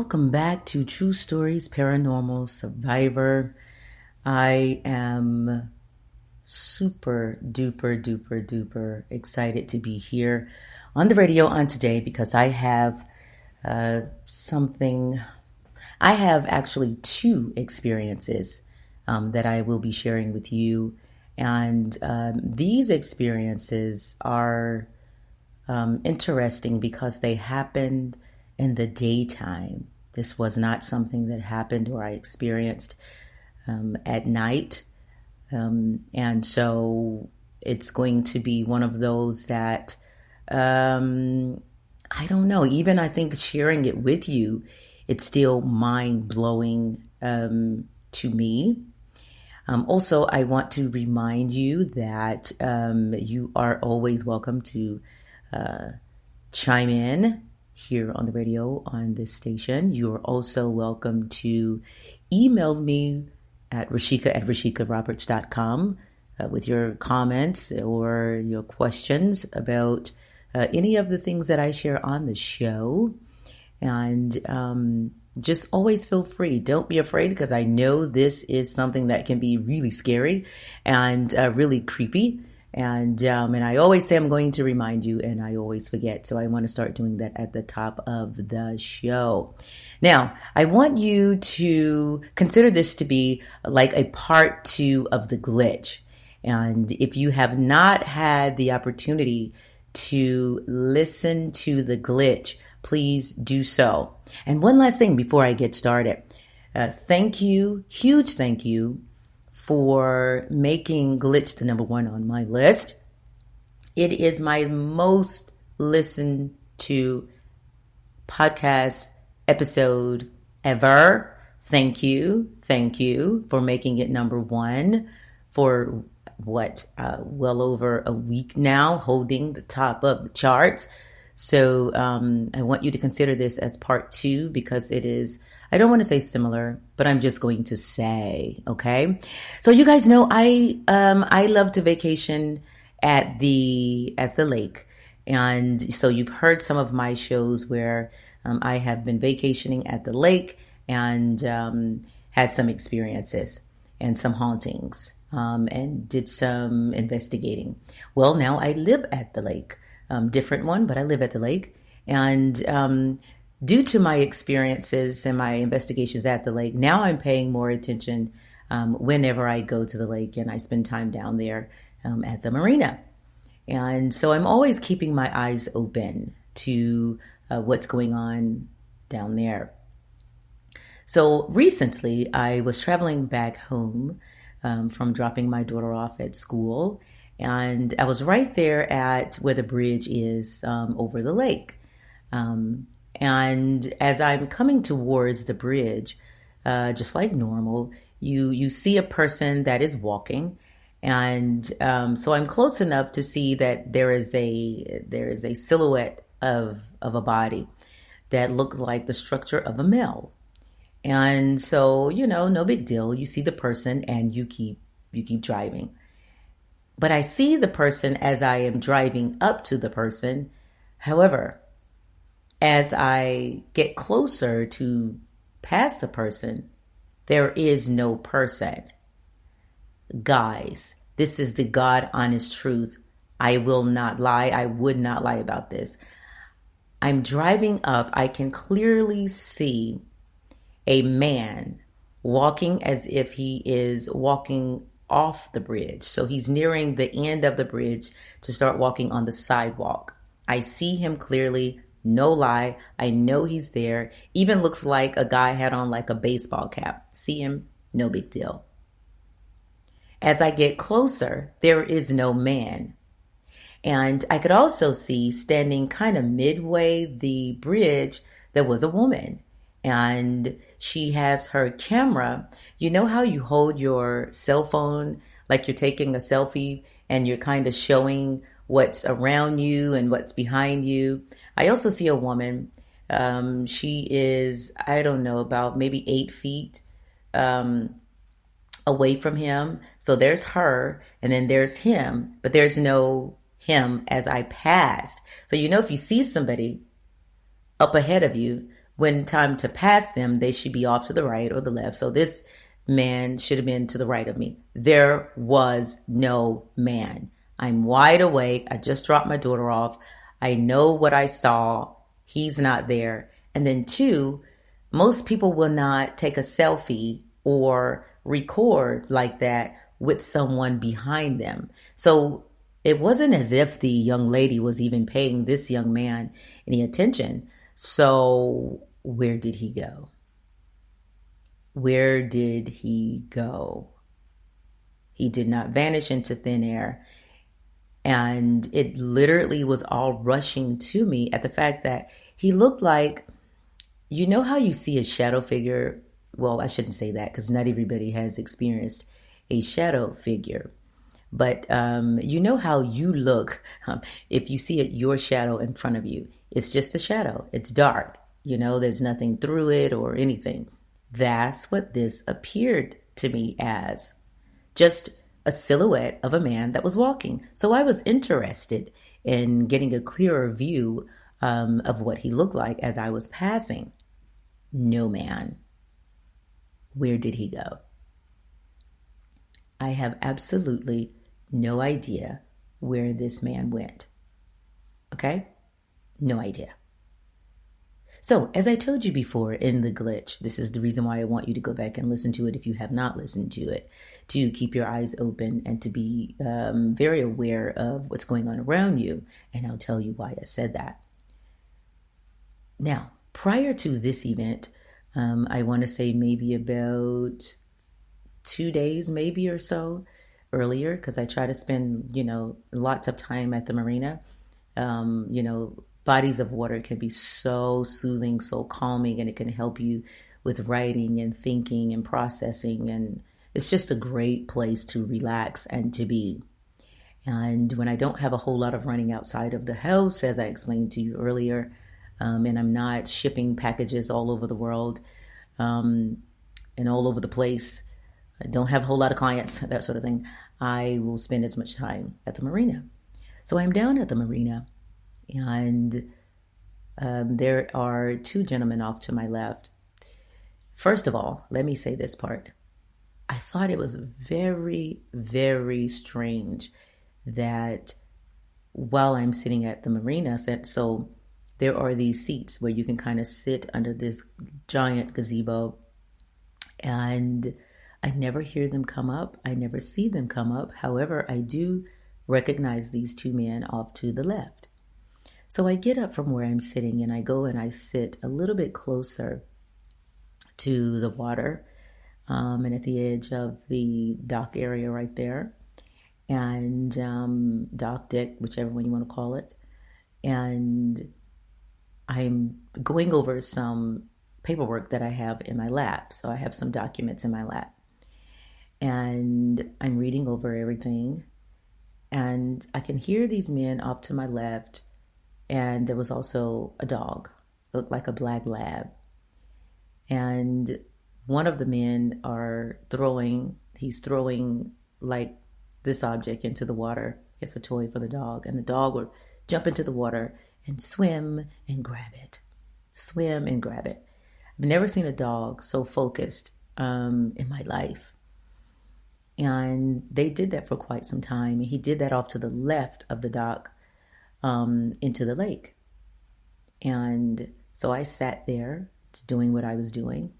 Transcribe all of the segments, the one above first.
Welcome back to True Stories Paranormal Survivor. I am super duper excited to be here on the radio on today because I have something. I have actually two experiences that I will be sharing with you. And these experiences are interesting because they happened in the daytime. This was not something that happened or I experienced at night. And so it's going to be one of those that, I don't know, even I think sharing it with you, it's still mind blowing to me. Also, I want to remind you that you are always welcome to chime in here on the radio on this station. You are also welcome to email me at rashika@rashikaroberts.com with your comments or your questions about any of the things that I share on the show. And just always feel free. Don't be afraid, because I know this is something that can be really scary and really creepy. And I always say I'm going to remind you, and I always forget. So I want to start doing that at the top of the show. Now, I want you to consider this to be like a part 2 of the glitch. And if you have not had the opportunity to listen to the glitch, please do so. And one last thing before I get started. Thank you, huge thank you, for making Glitch the number 1 on my list. It is my most listened to podcast episode ever. Thank you for making it number 1 for well over a week now, holding the top of the charts. So I want you to consider this as part 2, because it is, I don't want to say similar, but I'm just going to say, okay? So you guys know I love to vacation at the lake. And so you've heard some of my shows where I have been vacationing at the lake and had some experiences and some hauntings and did some investigating. Well, now I live at the lake. Different one, but I live at the lake. And due to my experiences and my investigations at the lake, now I'm paying more attention whenever I go to the lake and I spend time down there at the marina. And so I'm always keeping my eyes open to what's going on down there. So recently, I was traveling back home from dropping my daughter off at school. And I was right there at where the bridge is over the lake. And as I'm coming towards the bridge, just like normal, you see a person that is walking. And so I'm close enough to see that there is a silhouette of a body that looked like the structure of a male. And so, no big deal. You see the person and you keep driving. But I see the person as I am driving up to the person. However, as I get closer to pass the person, there is no person. Guys, this is the God honest truth. I will not lie. I would not lie about this. I'm driving up. I can clearly see a man walking as if he is walking off the bridge. So he's nearing the end of the bridge to start walking on the sidewalk. I see him clearly, no lie. I know he's there. Even looks like a guy had on like a baseball cap. See him, no big deal. As I get closer, there is no man. And I could also see standing kind of midway the bridge, there was a woman. And she has her camera. You know how you hold your cell phone like you're taking a selfie and you're kind of showing what's around you and what's behind you? I also see a woman. She is, I don't know, about maybe 8 feet away from him. So there's her and then there's him, but there's no him as I passed. So if you see somebody up ahead of you, When time to pass them, they should be off to the right or the left. So this man should have been to the right of me. There was no man. I'm wide awake. I just dropped my daughter off. I know what I saw. He's not there. And then two, most people will not take a selfie or record like that with someone behind them. So it wasn't as if the young lady was even paying this young man any attention. So where did he go? Where did he go? He did not vanish into thin air. And it literally was all rushing to me at the fact that he looked like, you know how you see a shadow figure? Well, I shouldn't say that because not everybody has experienced a shadow figure. But you know how you look if you see your shadow in front of you. It's just a shadow. It's dark. You know, there's nothing through it or anything. That's what this appeared to me as. Just a silhouette of a man that was walking. So I was interested in getting a clearer view of what he looked like as I was passing. No man. Where did he go? I have absolutely no idea where this man went. Okay? No idea. So, as I told you before in the glitch, this is the reason why I want you to go back and listen to it if you have not listened to it, to keep your eyes open and to be very aware of what's going on around you. And I'll tell you why I said that. Now, prior to this event, I want to say maybe about 2 days, maybe or so earlier, because I try to spend, lots of time at the marina. Bodies of water can be so soothing, so calming, and it can help you with writing and thinking and processing. And it's just a great place to relax and to be. And when I don't have a whole lot of running outside of the house, as I explained to you earlier, and I'm not shipping packages all over the world and all over the place, I don't have a whole lot of clients, that sort of thing, I will spend as much time at the marina. So I'm down at the marina. And there are two gentlemen off to my left. First of all, let me say this part. I thought it was very, very strange that while I'm sitting at the marina, so there are these seats where you can kind of sit under this giant gazebo, and I never hear them come up. I never see them come up. However, I do recognize these two men off to the left. So I get up from where I'm sitting and I go and I sit a little bit closer to the water and at the edge of the dock area right there, and dock deck, whichever one you want to call it. And I'm going over some paperwork that I have in my lap. So I have some documents in my lap. And I'm reading over everything. And I can hear these men off to my left. And there was also a dog, looked like a black lab. And one of the men he's throwing like this object into the water. It's a toy for the dog. And the dog would jump into the water and swim and grab it. Swim and grab it. I've never seen a dog so focused in my life. And they did that for quite some time. And he did that off to the left of the dock. Into the lake. And so I sat there doing what I was doing.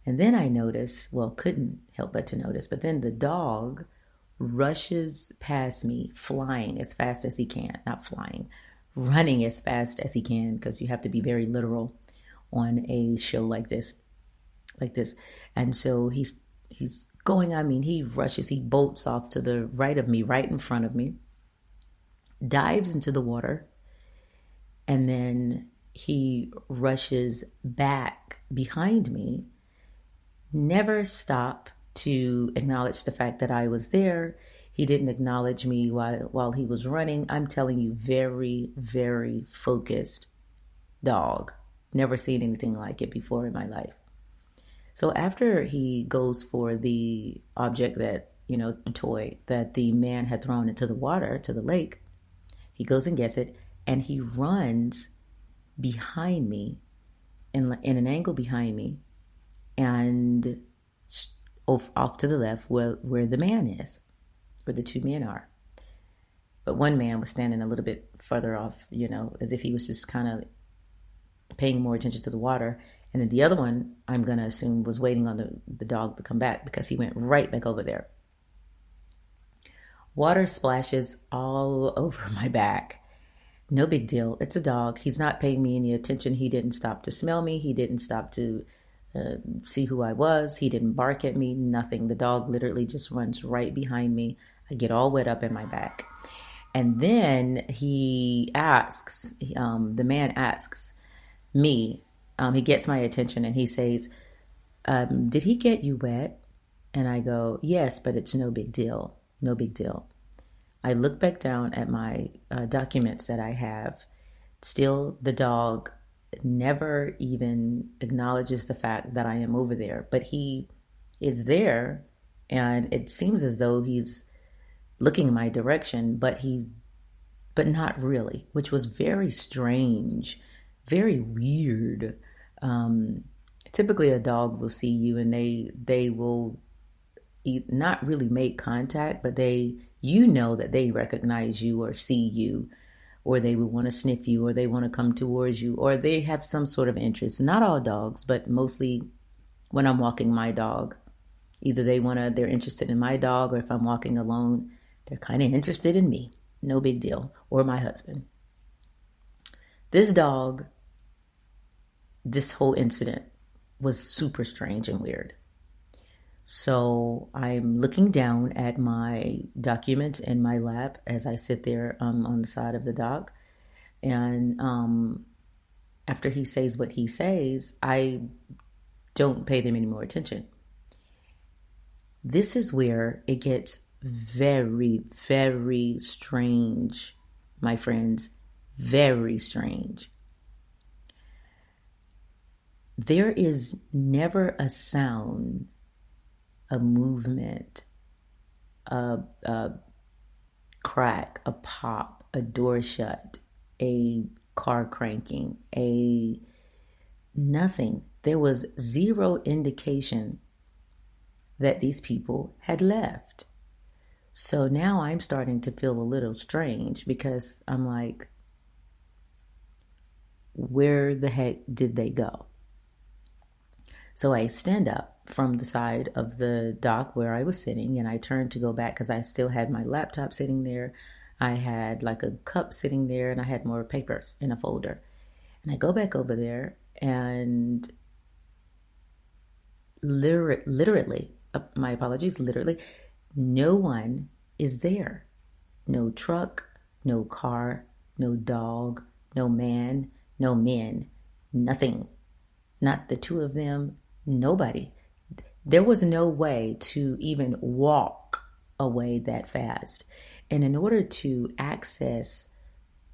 And then I noticed, couldn't help but to notice, but then the dog rushes past me, flying as fast as he can, not flying, running as fast as he can, because you have to be very literal on a show like this. And so he's going, he rushes, he bolts off to the right of me, right in front of me, dives into the water, and then he rushes back behind me, never stopped to acknowledge the fact that I was there. He didn't acknowledge me while he was running. I'm telling you, very, very focused dog. Never seen anything like it before in my life. So after he goes for the object that, the toy that the man had thrown into the water, to the lake, he goes and gets it, and he runs behind me in an angle behind me, and off to the left where the man is, where the two men are. But one man was standing a little bit further off, as if he was just kind of paying more attention to the water. And then the other one, I'm going to assume, was waiting on the dog to come back, because he went right back over there. Water splashes all over my back. No big deal. It's a dog. He's not paying me any attention. He didn't stop to smell me. He didn't stop to see who I was. He didn't bark at me. Nothing. The dog literally just runs right behind me. I get all wet up in my back. And then he asks, the man asks me, he gets my attention and he says, did he get you wet? And I go, yes, but it's no big deal. No big deal. I look back down at my documents that I have. Still, the dog never even acknowledges the fact that I am over there. But he is there, and it seems as though he's looking in my direction, but not really, which was very strange, very weird. Typically, a dog will see you, and they will not really make contact, but that they recognize you or see you, or they would want to sniff you, or they want to come towards you, or they have some sort of interest. Not all dogs, but mostly when I'm walking my dog, either they're interested in my dog, or if I'm walking alone, they're kind of interested in me. No big deal. Or my husband. This dog, this whole incident was super strange and weird. So I'm looking down at my documents in my lap as I sit there on the side of the dock. And after he says what he says, I don't pay them any more attention. This is where it gets very, very strange, my friends. Very strange. There is never a sound, a movement, a crack, a pop, a door shut, a car cranking, nothing. There was zero indication that these people had left. So now I'm starting to feel a little strange, because I'm like, where the heck did they go? So I stand up from the side of the dock where I was sitting, and I turned to go back because I still had my laptop sitting there. I had like a cup sitting there, and I had more papers in a folder. And I go back over there, and literally, my apologies, literally, no one is there. No truck, no car, no dog, no man, no men, nothing. Not the two of them, nobody. There was no way to even walk away that fast. And in order to access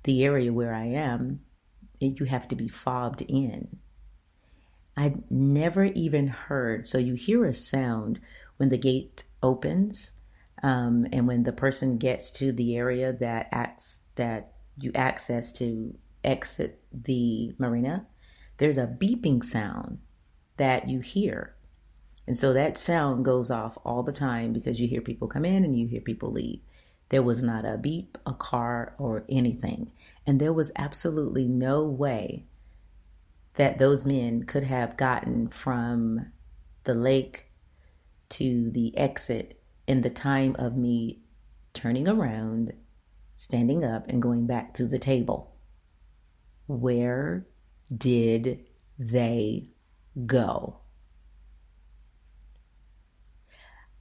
the area where I am, you have to be fobbed in. I'd never even heard. So you hear a sound when the gate opens, and when the person gets to the area that you access to exit the marina, there's a beeping sound that you hear. And so that sound goes off all the time, because you hear people come in and you hear people leave. There was not a beep, a car, or anything. And there was absolutely no way that those men could have gotten from the lake to the exit in the time of me turning around, standing up, and going back to the table. Where did they go?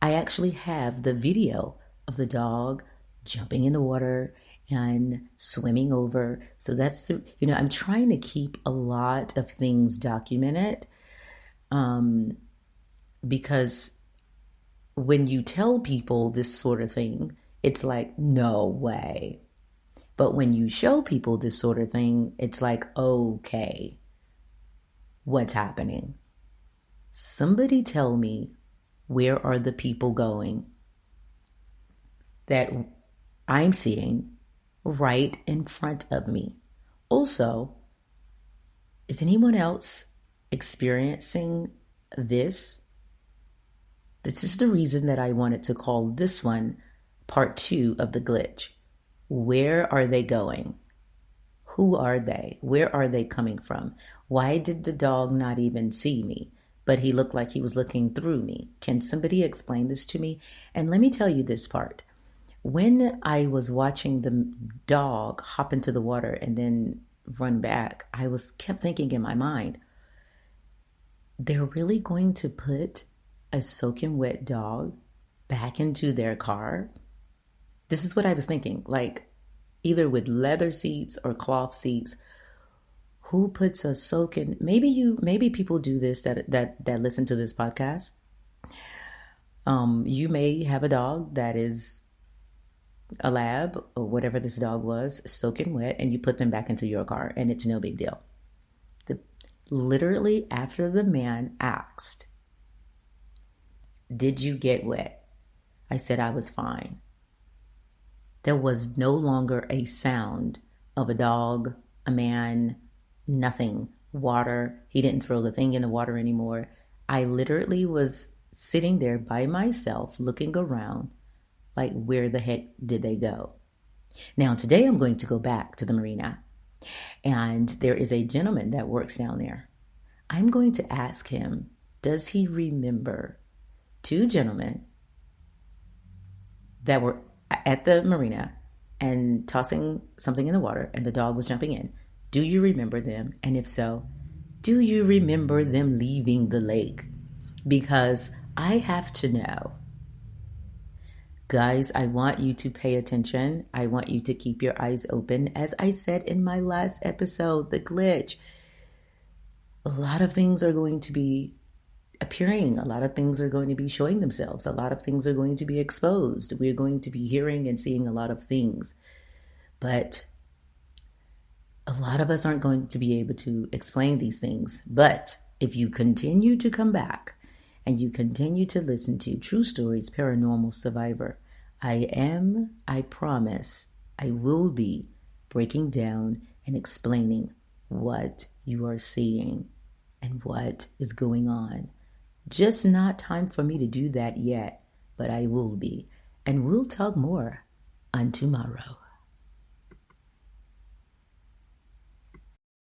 I actually have the video of the dog jumping in the water and swimming over. So that's I'm trying to keep a lot of things documented, because when you tell people this sort of thing, it's like, no way. But when you show people this sort of thing, it's like, okay, what's happening? Somebody tell me, where are the people going that I'm seeing right in front of me? Also, is anyone else experiencing this, this is the reason that I wanted to call this one part 2 of the glitch. Where are they going? Who are they? Where are they coming from? Why did the dog not even see me? But he looked like he was looking through me. Can somebody explain this to me? And let me tell you this part. When I was watching the dog hop into the water and then run back, I kept thinking in my mind, they're really going to put a soaking wet dog back into their car? This is what I was thinking, like either with leather seats or cloth seats. Who puts a soaking? Maybe people do this that listen to this podcast. You may have a dog that is a lab or whatever this dog was, soaking wet, and you put them back into your car, and it's no big deal. Literally, after the man asked, "Did you get wet?" I said I was fine. There was no longer a sound of a dog, a man, nothing. Water. He didn't throw the thing in the water anymore. I literally was sitting there by myself looking around like, where the heck did they go? Now, today I'm going to go back to the marina, and there is a gentleman that works down there. I'm going to ask him, does he remember 2 gentlemen that were at the marina and tossing something in the water and the dog was jumping in? Do you remember them? And if so, do you remember them leaving the lake? Because I have to know. Guys, I want you to pay attention. I want you to keep your eyes open. As I said in my last episode, the glitch, a lot of things are going to be appearing. A lot of things are going to be showing themselves. A lot of things are going to be exposed. We're going to be hearing and seeing a lot of things. But a lot of us aren't going to be able to explain these things. But if you continue to come back and you continue to listen to True Stories Paranormal Survivor, I promise, I will be breaking down and explaining what you are seeing and what is going on. Just not time for me to do that yet, but I will be. And we'll talk more on tomorrow.